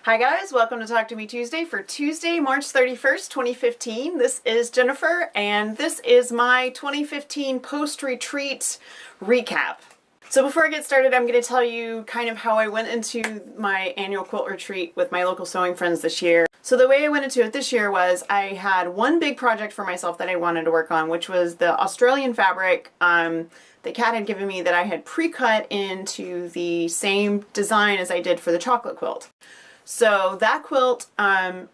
Hi guys, welcome to Talk to Me Tuesday for Tuesday, March 31st, 2015. This is Jennifer, and this is my 2015 post-retreat recap. So before I get started, I'm going to tell you kind of how I went into my annual quilt retreat with my local sewing friends this year. So the way I went into it this year was I had one big project for myself that I wanted to work on, which was the Australian fabric that Kat had given me that I had pre-cut into the same design as I did for the chocolate quilt. So that quilt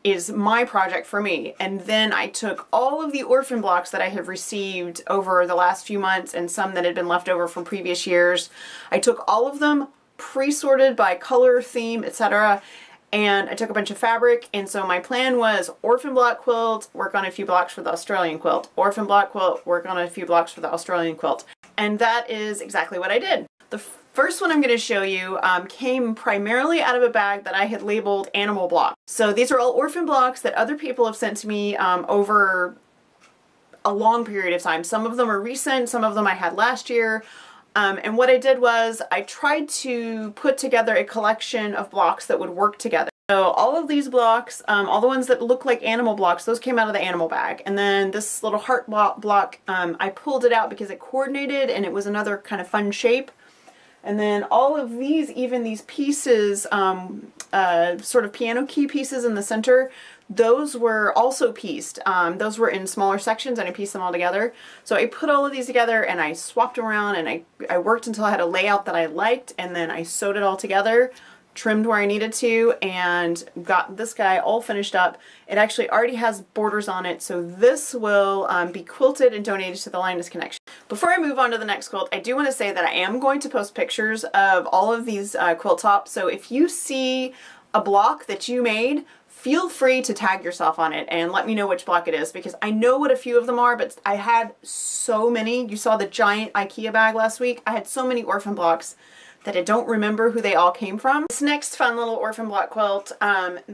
is my project for me. And then I took all of the orphan blocks that I have received over the last few months and some that had been left over from previous years. I took all of them pre-sorted by color, theme, etc. And I took a bunch of fabric. And so my plan was orphan block quilt, work on a few blocks for the Australian quilt. Orphan block quilt, work on a few blocks for the Australian quilt. And that is exactly what I did. The first one I'm going to show you came primarily out of a bag that I had labeled animal block. So these are all orphan blocks that other people have sent to me over a long period of time. Some of them are recent, some of them I had last year. And what I did was I tried to put together a collection of blocks that would work together. So all of these blocks, all the ones that look like animal blocks, those came out of the animal bag. And then this little heart block, I pulled it out because it coordinated and it was another kind of fun shape. And then all of these, even these pieces, sort of piano key pieces in the center, those were also pieced. Those were in smaller sections and I pieced them all together. So I put all of these together and I swapped around and I worked until I had a layout that I liked, and then I sewed it all together, trimmed where I needed to, and got this guy all finished up. It actually already has borders on it, so this will be quilted and donated to the Linus Connection. Before I move on to the next quilt, I do want to say that I am going to post pictures of all of these quilt tops, so if you see a block that you made, feel free to tag yourself on it and let me know which block it is, because I know what a few of them are, but I had so many. You saw the giant IKEA bag last week. I had so many orphan blocks that I don't remember who they all came from. This next fun little orphan block quilt,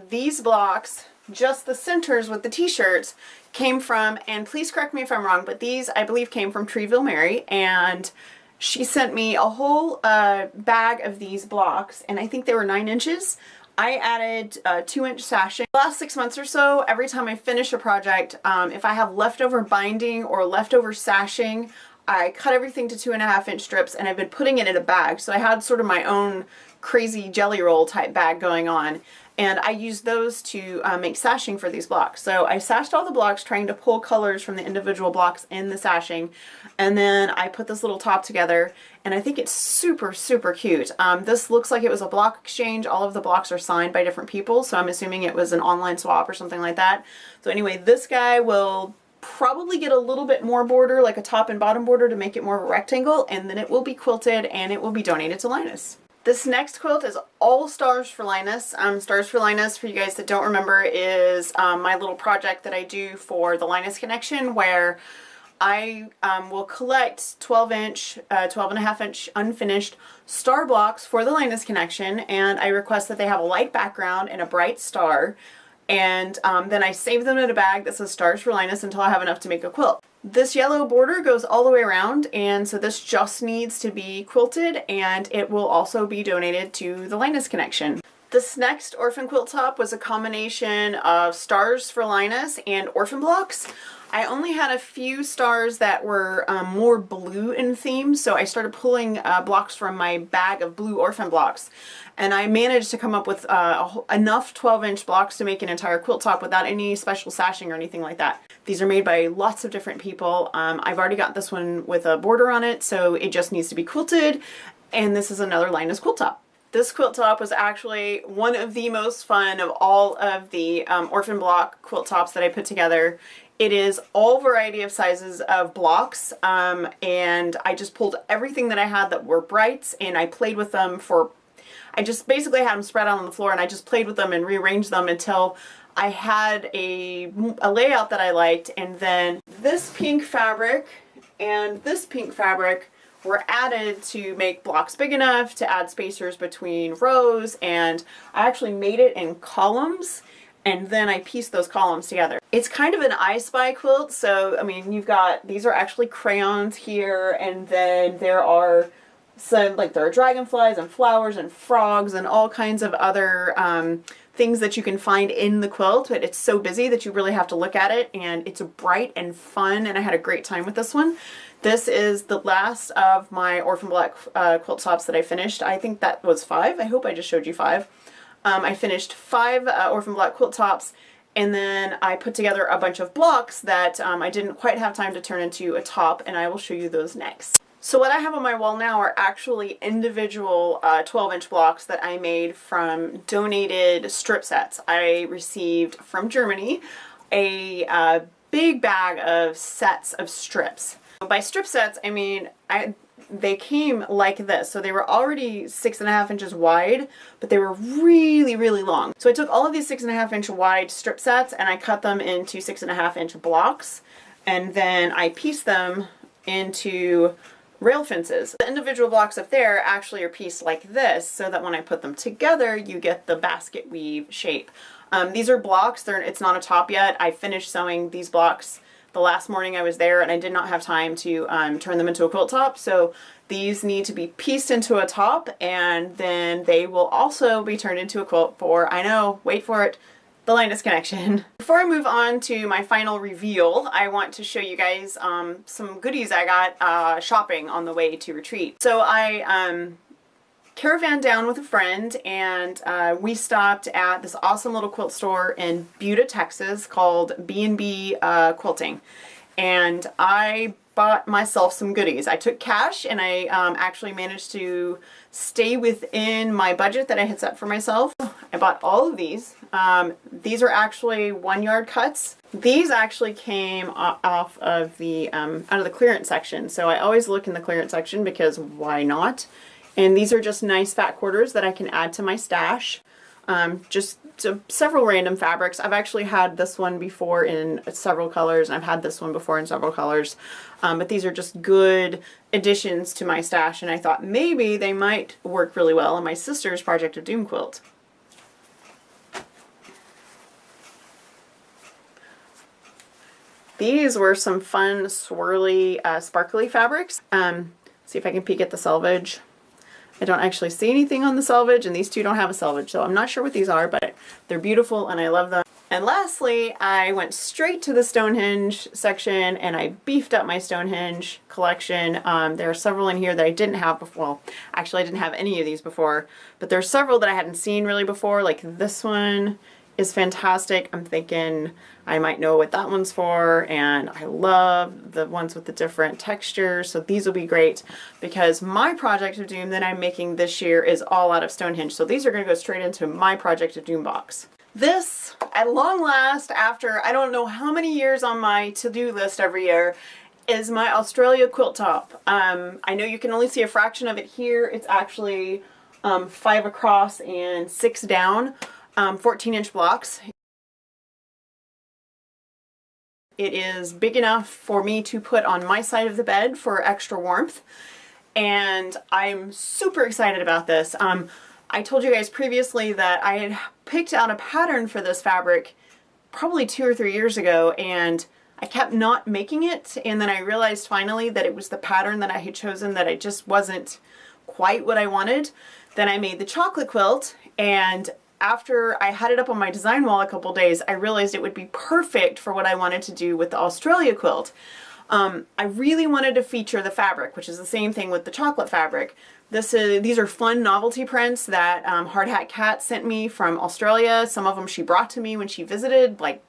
these blocks, just the centers with the t-shirts, came from, and please correct me if I'm wrong, but these I believe came from Treeville Mary, and she sent me a whole bag of these blocks, and I think they were 9 inches. I added 2-inch sashing. The last 6 months or so, every time I finish a project, if I have leftover binding or leftover sashing, I cut everything to 2.5-inch strips, and I've been putting it in a bag. So I had sort of my own crazy jelly roll type bag going on, and I used those to make sashing for these blocks. So I sashed all the blocks, trying to pull colors from the individual blocks in the sashing, and then I put this little top together, and I think it's super, super cute. This looks like it was a block exchange. All of the blocks are signed by different people, so I'm assuming it was an online swap or something like that. So anyway, this guy will probably get a little bit more border, like a top and bottom border, to make it more of a rectangle, and then it will be quilted and it will be donated to Linus. This next quilt is all Stars for Linus. Stars for Linus, for you guys that don't remember, is my little project that I do for the Linus Connection, where I will collect 12-inch, 12.5-inch unfinished star blocks for the Linus Connection, and I request that they have a light background and a bright star. And then I save them in a bag that says Stars for Linus until I have enough to make a quilt. This yellow border goes all the way around, and so this just needs to be quilted, and it will also be donated to the Linus Connection. This next orphan quilt top was a combination of Stars for Linus and orphan blocks. I only had a few stars that were more blue in theme, so I started pulling blocks from my bag of blue orphan blocks. And I managed to come up with enough 12-inch blocks to make an entire quilt top without any special sashing or anything like that. These are made by lots of different people. I've already got this one with a border on it, so it just needs to be quilted. And this is another Linus quilt top. This quilt top was actually one of the most fun of all of the orphan block quilt tops that I put together. It is all variety of sizes of blocks, and I just pulled everything that I had that were brights, and I played with them for, I just basically had them spread out on the floor, and I just played with them and rearranged them until I had a layout that I liked. And then this pink fabric and this pink fabric were added to make blocks big enough to add spacers between rows, and I actually made it in columns, and then I pieced those columns together. It's kind of an I Spy quilt, so I mean, you've got, these are actually crayons here, and then there are So like there are dragonflies and flowers and frogs and all kinds of other things that you can find in the quilt, but it's so busy that you really have to look at it, and it's bright and fun, and I had a great time with this one. This is the last of my Orphan Black quilt tops that I finished. I think that was 5. I hope I just showed you 5. I finished 5 Orphan Black quilt tops, and then I put together a bunch of blocks that I didn't quite have time to turn into a top, and I will show you those next. So what I have on my wall now are actually individual 12-inch blocks that I made from donated strip sets. I received from Germany a big bag of sets of strips. By strip sets, I mean they came like this. So they were already 6.5 inches wide, but they were really, really long. So I took all of these 6.5 inch wide strip sets and I cut them into 6.5 inch blocks, and then I pieced them into rail fences. The individual blocks up there actually are pieced like this, so that when I put them together, you get the basket weave shape. These are blocks, it's not a top yet. I finished sewing these blocks the last morning I was there, and I did not have time to turn them into a quilt top, so these need to be pieced into a top, and then they will also be turned into a quilt for, I know, wait for it, the line disconnection. Before I move on to my final reveal, I want to show you guys some goodies I got shopping on the way to retreat. So I caravan down with a friend, and we stopped at this awesome little quilt store in Buda, Texas called B&B Quilting, and I bought myself some goodies. I took cash, and I actually managed to stay within my budget that I had set for myself. I bought all of these. These are actually 1-yard cuts. These actually came off of the out of the clearance section, so I always look in the clearance section because why not? And these are just nice fat quarters that I can add to my stash. Just several random fabrics. I've actually had this one before in several colors, and I've had this one before in several colors. But these are just good additions to my stash, and I thought maybe they might work really well in my sister's Project of Doom quilt. These were some fun, swirly, sparkly fabrics. See if I can peek at the selvage. I don't actually see anything on the selvage, and these two don't have a selvage, so I'm not sure what these are, but they're beautiful and I love them. And lastly, I went straight to the Stonehenge section and I beefed up my Stonehenge collection. There are several in here that I didn't have before. Well, actually I didn't have any of these before, but there's several that I hadn't seen really before. Like this one is fantastic. I'm thinking I might know what that one's for, and I love the ones with the different textures, so these will be great because my Project of Doom that I'm making this year is all out of Stonehenge, so these are going to go straight into my Project of Doom box. This, at long last, after I don't know how many years on my to-do list every year, is my Australia quilt top. I know you can only see a fraction of it here. It's actually 5 across and 6 down. 14-inch blocks. It is big enough for me to put on my side of the bed for extra warmth, and I'm super excited about this. I told you guys previously that I had picked out a pattern for this fabric probably 2 or 3 years ago, and I kept not making it, and then I realized finally that it was the pattern that I had chosen that it just wasn't quite what I wanted. Then I made the chocolate quilt, and after I had it up on my design wall a couple days, I realized it would be perfect for what I wanted to do with the Australia quilt. I really wanted to feature the fabric, which is the same thing with the chocolate fabric. These are fun novelty prints that Hard Hat Kat sent me from Australia. Some of them she brought to me when she visited, like,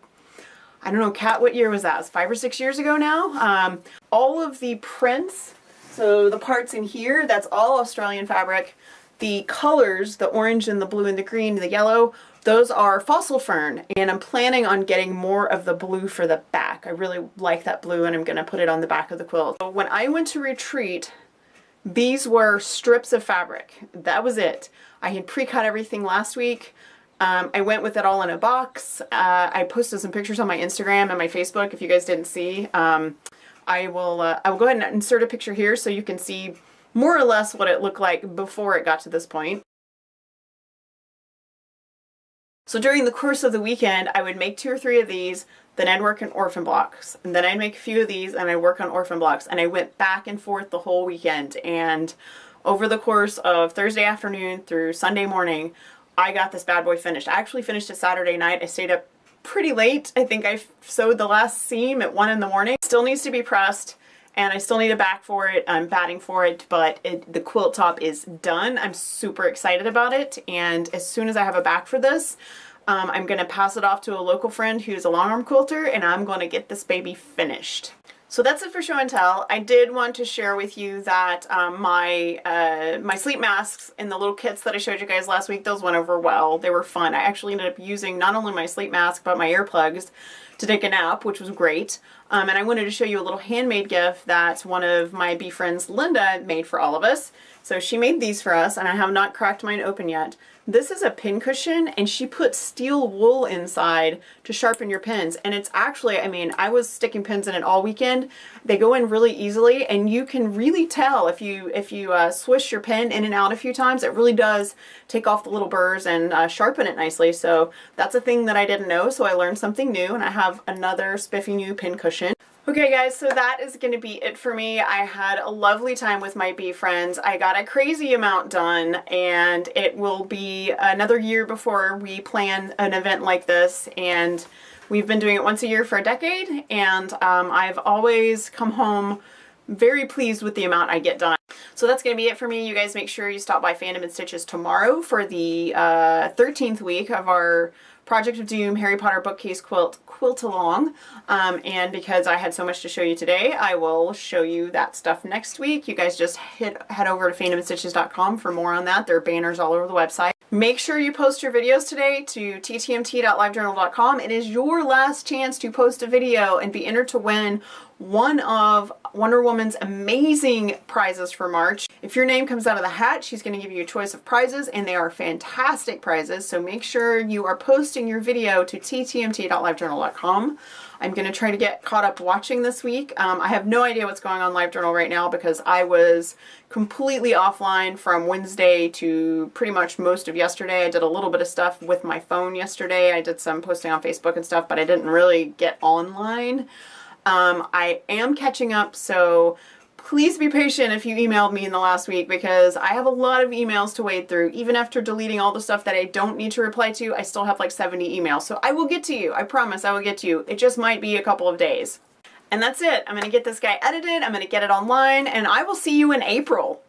I don't know, Kat, what year was that? It was 5 or 6 years ago now. All of the prints, so the parts in here, that's all Australian fabric. The colors, the orange and the blue and the green and the yellow, those are fossil fern, and I'm planning on getting more of the blue for the back. I really like that blue, and I'm going to put it on the back of the quilt. So when I went to retreat, these were strips of fabric. That was it. I had pre-cut everything last week. I went with it all in a box. I posted some pictures on my Instagram and my Facebook if you guys didn't see. I will go ahead and insert a picture here so you can see more or less what it looked like before it got to this point. So during the course of the weekend, I would make 2 or 3 of these, then I'd work on orphan blocks, and then I'd make a few of these and I'd work on orphan blocks, and I went back and forth the whole weekend. And over the course of Thursday afternoon through Sunday morning, I got this bad boy finished. I actually finished it Saturday night. I stayed up pretty late. I think I sewed the last seam at 1 in the morning. Still needs to be pressed, and I still need a back for it. I'm batting for it, but the quilt top is done. I'm super excited about it, and as soon as I have a back for this, I'm going to pass it off to a local friend who's a long arm quilter, and I'm going to get this baby finished. So that's it for show and tell. I did want to share with you that my sleep masks in the little kits that I showed you guys last week, those went over well. They were fun. I actually ended up using not only my sleep mask, but my earplugs to take a nap, which was great. And I wanted to show you a little handmade gift that one of my bee friends, Linda, made for all of us. So she made these for us, and I have not cracked mine open yet. This is a pin cushion, and she put steel wool inside to sharpen your pins. And it's actually, I mean, I was sticking pins in it all weekend. They go in really easily, and you can really tell if you swish your pin in and out a few times, it really does take off the little burrs and sharpen it nicely. So that's a thing that I didn't know, so I learned something new, and I have another spiffy new pin cushion. Okay guys, so that is going to be it for me. I had a lovely time with my bee friends. I got a crazy amount done, and it will be another year before we plan an event like this, and we've been doing it once a year for a decade, and I've always come home very pleased with the amount I get done. So that's going to be it for me. You guys make sure you stop by Fandom and Stitches tomorrow for the 13th week of our Project of Doom Harry Potter bookcase quilt along, and because I had so much to show you today, I will show you that stuff next week. You guys just head over to fandomandstitches.com for more on that. There are banners all over the website. Make sure you post your videos today to ttmt.livejournal.com. It is your last chance to post a video and be entered to win one of Wonder Woman's amazing prizes for March. If your name comes out of the hat, she's going to give you a choice of prizes, and they are fantastic prizes, so make sure you are posting your video to ttmt.livejournal.com. I'm going to try to get caught up watching this week. I have no idea what's going on LiveJournal right now because I was completely offline from Wednesday to pretty much most of yesterday. I did a little bit of stuff with my phone yesterday. I did some posting on Facebook and stuff, but I didn't really get online. I am catching up, so please be patient if you emailed me in the last week because I have a lot of emails to wade through. Even after deleting all the stuff that I don't need to reply to, I still have like 70 emails. So I will get to you. I promise I will get to you. It just might be a couple of days. And that's it. I'm going to get this guy edited. I'm going to get it online, and I will see you in April.